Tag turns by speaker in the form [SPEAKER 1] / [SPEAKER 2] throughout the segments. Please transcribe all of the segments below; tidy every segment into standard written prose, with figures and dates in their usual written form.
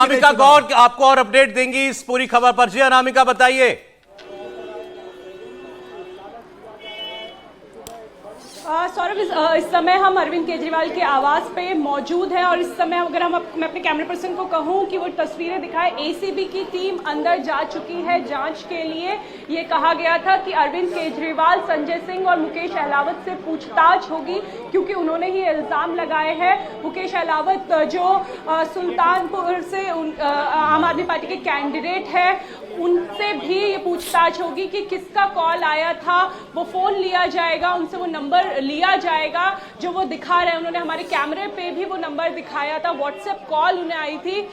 [SPEAKER 1] अनामिका गौर आपको और अपडेट देंगी इस पूरी खबर पर। जी अनामिका बताइए।
[SPEAKER 2] सौरभ, इस समय हम अरविंद केजरीवाल के आवास पे मौजूद हैं और इस समय अगर मैं अपने कैमरा पर्सन को कहूं कि वो तस्वीरें दिखाए, एसीबी की टीम अंदर जा चुकी है जांच के लिए। ये कहा गया था कि अरविंद केजरीवाल, संजय सिंह और मुकेश अहलावत से पूछताछ होगी क्योंकि उन्होंने ही इल्ज़ाम लगाए हैं। मुकेश अहलावत जो सुल्तानपुर से आम आदमी पार्टी के कैंडिडेट है, उनसे भी ये पूछताछ होगी कि किसका कॉल आया था, वो फ़ोन लिया जाएगा, उनसे वो नंबर लिया जाएगा जो वो दिखा रहे हैं। उन्होंने हमारे कैमरे पे भी वो नंबर दिखाया था, व्हाट्सएप कॉल उन्हें आई थी,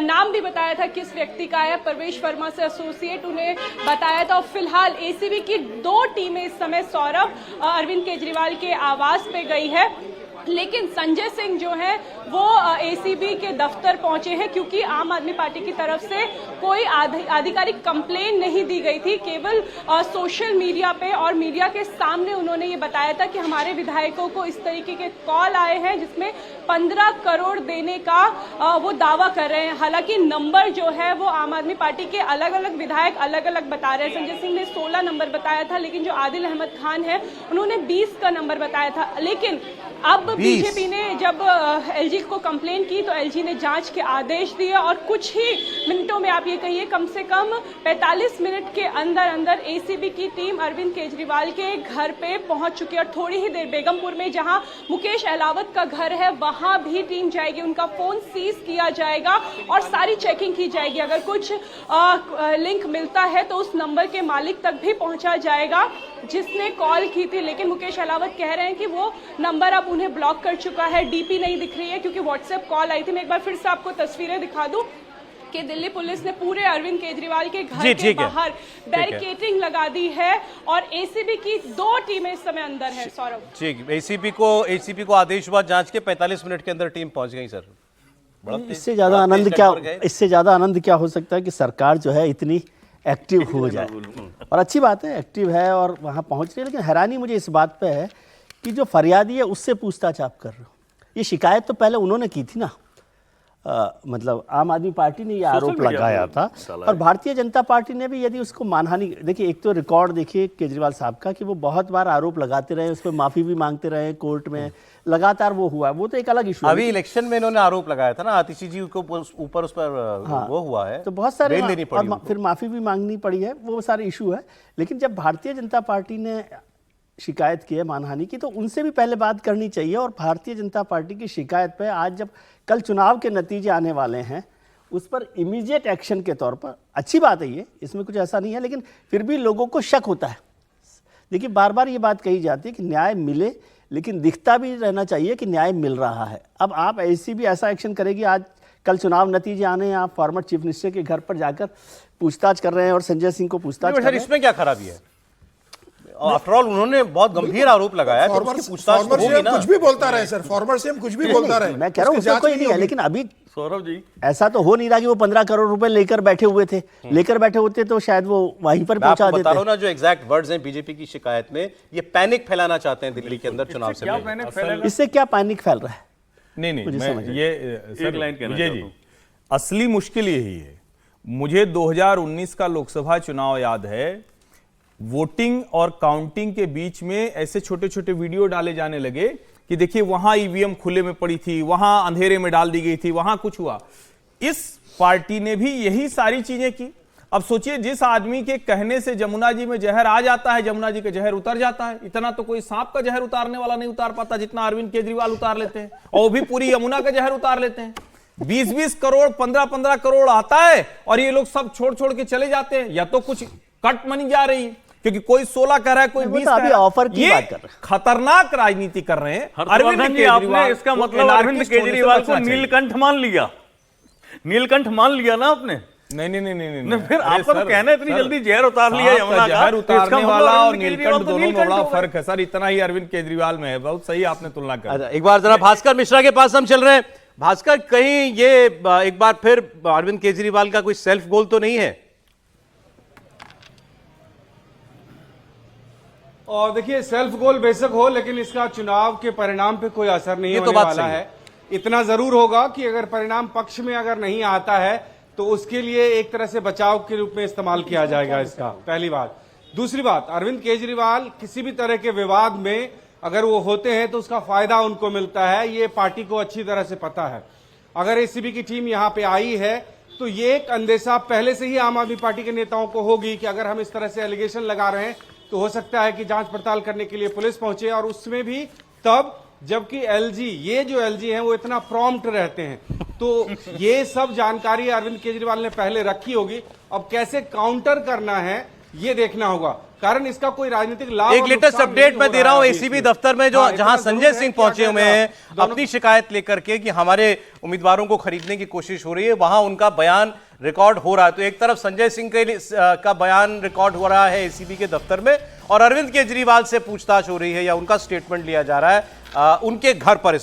[SPEAKER 2] नाम भी बताया था किस व्यक्ति का है, परवेश वर्मा से एसोसिएट उन्हें बताया था। और फिलहाल एसीबी की 2 टीमें इस समय सौरभ अरविंद केजरीवाल के आवास पे गई है, लेकिन संजय सिंह जो है वो एसीबी के दफ्तर पहुंचे हैं क्योंकि आम आदमी पार्टी की तरफ से कोई आधिकारिक कंप्लेन नहीं दी गई थी। केवल सोशल मीडिया पे और मीडिया के सामने उन्होंने ये बताया था कि हमारे विधायकों को इस तरीके के कॉल आए हैं जिसमें 15 करोड़ देने का वो दावा कर रहे हैं। हालांकि नंबर जो है वो आम आदमी पार्टी के अलग अलग विधायक अलग अलग बता रहे हैं। संजय सिंह ने 16 नंबर बताया था, लेकिन जो आदिल अहमद खान है उन्होंने 20 का नंबर बताया था। लेकिन अब बीजेपी ने जब एलजी को कंप्लेन की तो एलजी ने जांच के आदेश दिए और कुछ ही मिनटों में, आप ये कहिए कम से कम 45 मिनट के अंदर अंदर एसीबी की टीम अरविंद केजरीवाल के घर पे पहुंच चुकी है। और थोड़ी ही देर बेगमपुर में जहां मुकेश अहलावत का घर है वहां भी टीम जाएगी, उनका फोन सीज किया जाएगा और सारी चेकिंग की जाएगी। अगर कुछ लिंक मिलता है तो उस नंबर के मालिक तक भी पहुंचा जाएगा जिसने कॉल की थी। लेकिन मुकेश अहलावत कह रहे हैं कि वो नंबर अब उन्हें ब्लॉक कर चुका है, डीपी नहीं दिख रही है क्योंकि व्हाट्सएप कॉल आई थी। मैं एक बार फिर से आपको तस्वीरें दिखा दूं कि दिल्ली पुलिस ने पूरे अरविंद केजरीवाल के घर के बाहर बैरिकेडिंग लगा दी है और एसीबी की 2 टीमें इस समय अंदर है। सौरभ
[SPEAKER 1] ठीक, एसीपी को आदेश हुआ जांच के 45 मिनट के अंदर टीम पहुंच गई। सर
[SPEAKER 3] इससे ज्यादा आनंद क्या हो सकता है कि सरकार जो है इतनी एक्टिव हो जाए, और अच्छी बात है एक्टिव है और वहाँ पहुँच रही है। लेकिन हैरानी मुझे इस बात पे है कि जो फरियादी है उससे पूछताछ आप कर रहे हो। ये शिकायत तो पहले उन्होंने की थी ना, मतलब आम आदमी पार्टी ने ये आरोप लगाया था और भारतीय जनता पार्टी ने भी यदि उसको मानहानि, देखिए एक तो रिकॉर्ड देखिए केजरीवाल साहब का कि वो बहुत बार आरोप लगाते रहे, उस पर माफी भी मांगते रहे कोर्ट में, लगातार वो हुआ, वो तो एक अलग इशू है।
[SPEAKER 1] अभी इलेक्शन में इन्होंने आरोप लगाया था ना आतिशी जी को ऊपर, उस पर
[SPEAKER 3] हाँ, वो
[SPEAKER 1] हुआ है
[SPEAKER 3] तो बहुत सारे
[SPEAKER 1] और
[SPEAKER 3] फिर माफी भी मांगनी पड़ी है, वो सारे इशू है। लेकिन जब भारतीय जनता पार्टी ने शिकायत की है मानहानि की तो उनसे भी पहले बात करनी चाहिए। और भारतीय जनता पार्टी की शिकायत पे आज जब कल चुनाव के नतीजे आने वाले हैं उस पर इमीडिएट एक्शन के तौर पर अच्छी बात है ये, इसमें कुछ ऐसा नहीं है, लेकिन फिर भी लोगों को शक होता है। देखिए बार बार ये बात कही जाती है कि न्याय मिले, लेकिन दिखता भी रहना चाहिए कि न्याय मिल रहा है। अब आप ऐसी भी ऐसा एक्शन करेगी, आज कल चुनाव नतीजे आने हैं, आप फॉर्मर चीफ मिनिस्टर के घर पर जाकर पूछताछ कर रहे हैं और संजय सिंह को पूछताछ कर रहे हैं।
[SPEAKER 1] इसमें क्या खराबी है? आफ्टर ऑल उन्होंने बहुत गंभीर आरोप लगाया तो उसकी पूछताछ होगी ना।
[SPEAKER 4] कुछ भी बोलता रहे सर, फॉर्मर सीएम कुछ भी बोलता रहे,
[SPEAKER 3] मैं कह रहा हूँ उसका कोई नहीं है। लेकिन अभी
[SPEAKER 5] सौरभ जी
[SPEAKER 3] ऐसा तो हो नहीं रहा कि वो 15 करोड़ रुपए लेकर बैठे हुए थे, लेकर बैठे होते तो शायद वो वहीं पर पहुंचा देते।
[SPEAKER 1] बता रहा हूं ना, जो एग्जैक्ट वर्ड्स हैं बीजेपी की शिकायत में, ये पैनिक फैलाना चाहते हैं दिल्ली के अंदर चुनाव से पहले।
[SPEAKER 3] इससे क्या पैनिक फैल रहा है?
[SPEAKER 5] नहीं असली मुश्किल यही है। मुझे 2019 का लोकसभा चुनाव याद है, वोटिंग और काउंटिंग के बीच में ऐसे छोटे छोटे वीडियो डाले जाने लगे कि देखिए वहां ईवीएम खुले में पड़ी थी, वहां अंधेरे में डाल दी गई थी, वहां कुछ हुआ। इस पार्टी ने भी यही सारी चीजें की। अब सोचिए जिस आदमी के कहने से जमुना जी में जहर आ जाता है, जमुना जी का जहर उतर जाता है। इतना तो कोई सांप का जहर उतारने वाला नहीं उतार पाता जितना अरविंद केजरीवाल उतार लेते हैं, और वो भी पूरी यमुना का जहर उतार लेते हैं। 20-20 करोड़ 15-15 करोड़ आता है और ये लोग सब छोड़ छोड़ के चले जाते हैं। या तो कुछ कट मनी जा रही है क्योंकि कोई 16 कह रहा है, कोई 20 कह रहा है।
[SPEAKER 3] ऑफर की बात कर रहे हैं,
[SPEAKER 5] खतरनाक राजनीति कर रहे हैं
[SPEAKER 6] अरविंद केजरीवाल। इसका मतलब अरविंद केजरीवाल को नीलकंठ मान लिया, नीलकंठ मान लिया ना आपने?
[SPEAKER 5] नहीं,
[SPEAKER 6] फिर आपका तो कहना है इतनी जल्दी जहर उतार लिया यमुना का,
[SPEAKER 5] जहर उतारने वाला और नीलकंठ दोनों में बड़ा
[SPEAKER 6] फर्क
[SPEAKER 5] फर्क है सर। इतना ही अरविंद केजरीवाल में है। बहुत सही आपने तुलना कर।
[SPEAKER 1] एक बार जरा भास्कर मिश्रा के पास हम चल रहे हैं। भास्कर, कहीं ये एक बार फिर अरविंद केजरीवाल का कोई सेल्फ गोल तो नहीं है?
[SPEAKER 7] और देखिए सेल्फ गोल बेशक हो, लेकिन इसका चुनाव के परिणाम पे कोई असर नहीं होने वाला है। इतना जरूर होगा कि अगर परिणाम पक्ष में अगर नहीं आता है तो उसके लिए एक तरह से बचाव के रूप में इस्तेमाल किया जाएगा इसका, पहली बात। दूसरी बात, अरविंद केजरीवाल किसी भी तरह के विवाद में अगर वो होते हैं तो उसका फायदा उनको मिलता है, ये पार्टी को अच्छी तरह से पता है। अगर एसीबी की टीम यहां पे आई है तो ये एक अंदेशा पहले से ही आम आदमी पार्टी के नेताओं को होगी कि अगर हम इस तरह से एलिगेशन लगा रहे हैं तो हो सकता है कि जांच पड़ताल करने के लिए पुलिस पहुंचे, और उसमें भी तब जबकि एलजी, ये जो एलजी हैं वो इतना प्रॉम्प्ट रहते हैं। तो ये सब जानकारी अरविंद केजरीवाल ने पहले रखी होगी। अब कैसे काउंटर करना है ये देखना होगा, कारण इसका कोई राजनीतिक लाभ।
[SPEAKER 1] एक लेटेस्ट अपडेट मैं दे रहा हूं एसीबी दफ्तर में जो जहां संजय सिंह पहुंचे हुए हैं अपनी शिकायत लेकर के कि हमारे उम्मीदवारों को खरीदने की कोशिश हो रही है, वहां उनका बयान रिकॉर्ड हो रहा है। तो एक तरफ संजय सिंह का बयान रिकॉर्ड हो रहा है एसीबी के दफ्तर में, और अरविंद केजरीवाल से पूछताछ हो रही है या उनका स्टेटमेंट लिया जा रहा है उनके घर पर।